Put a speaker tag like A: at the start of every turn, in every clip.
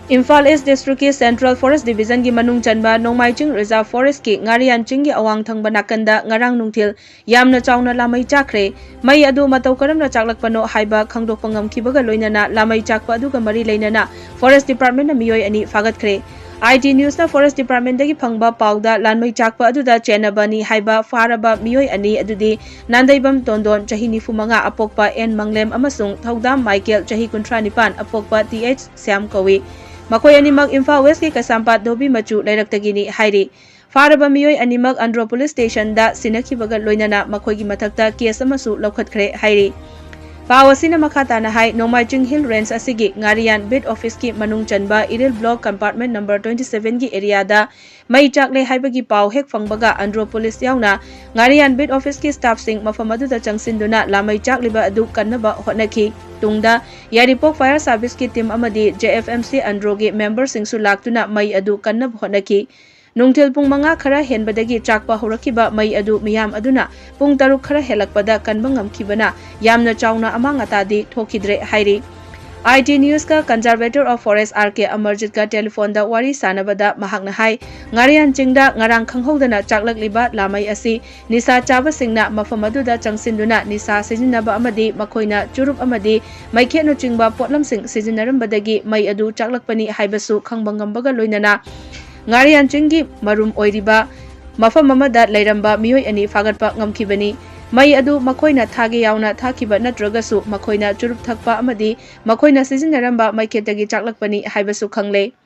A: Imphal East District ki Central Forest Division ki manung chanba Nongmai Ching Reserve Forest ki Ngarian Ching ki awang thangba nakanda ngarang nungthil yamna chawna lamai chakre mai adu matau karamna chaklakpano haiba khangdokpa ngamkhibaga loinana lamai chakpa aduga mari leinana Forest Department na Miwoi ani Loukhatkhre IT News na Forest Department dagi phangba pauda Lanmei chakpa aduda chenabani haiba faraba Miwoi ani adudi Nandaibam Tondon chahi nifumanga apokpa N Manglem amasung Thaudam Michael chahi 39 apokpa TH Siam Kawi Makhoi animak Imphal West ki Kasampat Dobi Machu Lairakdagini hairi Faraba Miwoi animak Andro Police Station da sinakhibaga loinana Makhoi gi Mathakta case amasu Loukhatkhre hairi Pawasina Makhata na hai Nongmai Ching Hill Range asigi Ngarian Bid Office ki manung chanba Iril Block Compartment number 27 gi area da mai chakle haibagi paw hek phangbaga Andro Police yauna Ngarian Bid Office ki staff sing mafamadu da changsinduna lamai chakliba adu kannaba hotnaki tungda Yaripok Fire Service ki team amadi JFMC Andro gi member sing su laktuna mai adu kannab hotnaki Nungthil pung manga khara henbadagi chakpa horakiba mai adu miyam aduna pung taruk khara helakpada kanba ngamkhibana yamna chawna amang atadi thokidre hairi IT News ka Conservator of Forest RK Amarjit ka telephone da wari sanabada mahakna hai Ngarian Chingda ngarang khanghodana chaklakliba lamai asi nisa chaba singna mafamadu da changsinduna nisa sijinaba amadi makhoina churup amadi maikhetno chingba potlam sing sijinarambadagi mai adu chaklakpani haibasu khangbangambaga loinana Ngarian Chingi marum oiriba mafam amada lairamba Miwoi ani fagatpa ngamkhibani mai adu makhoina thage yauna thakiba natragasu makhoina churup thakpa amadi makhoina sijinaramba maikhetagi chaklakpani haibasu khangle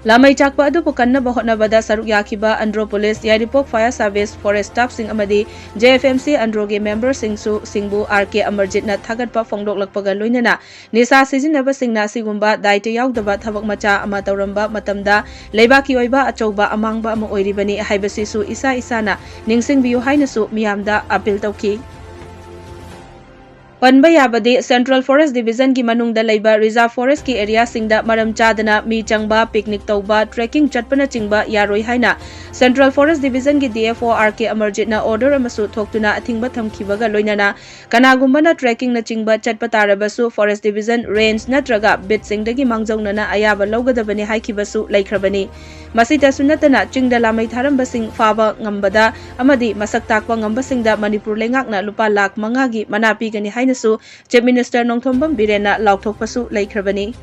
A: Lamai chakpa adu pukanna bahotnabada saruk yakiba Andro Police Yaripok Fire Service Forest Staff sing amadi JFMC Andro ge member singsu singbu RK Amarjit na thagatpa phongdok lakpaga loinana nisa sijinaba singna sigumba daite yaudaba thabak macha ama tawramba matamda leibaki oiba achouba amangba ama oiribani haibasisu isa isana ningsing biu hainasu miyamda appeal tawki Panba yabadi Central Forest Division ki manungda leiba Reserve Forest ki area singda maram chadana mi changba picnic tauba trekking chatpana chingba yaroi haina Central Forest Division ki DFO RK Amarjit na order amasu thoktuna athingba thamkhibaga loinana kanagumbana trekking na chingba chatpa tarabasu Forest Division range natraga bit singdagi mangjaunana ayaba lawgadabani haikibasu laikhrabani masita sunatana chingda lamai tharamba sing faba ngambada amadi masak takwa ngamba singda Manipur lengakna lupa lakh mangagi manapi gani haina Chief Minister Nongthombam Birena Laukthokpasu laikhrabani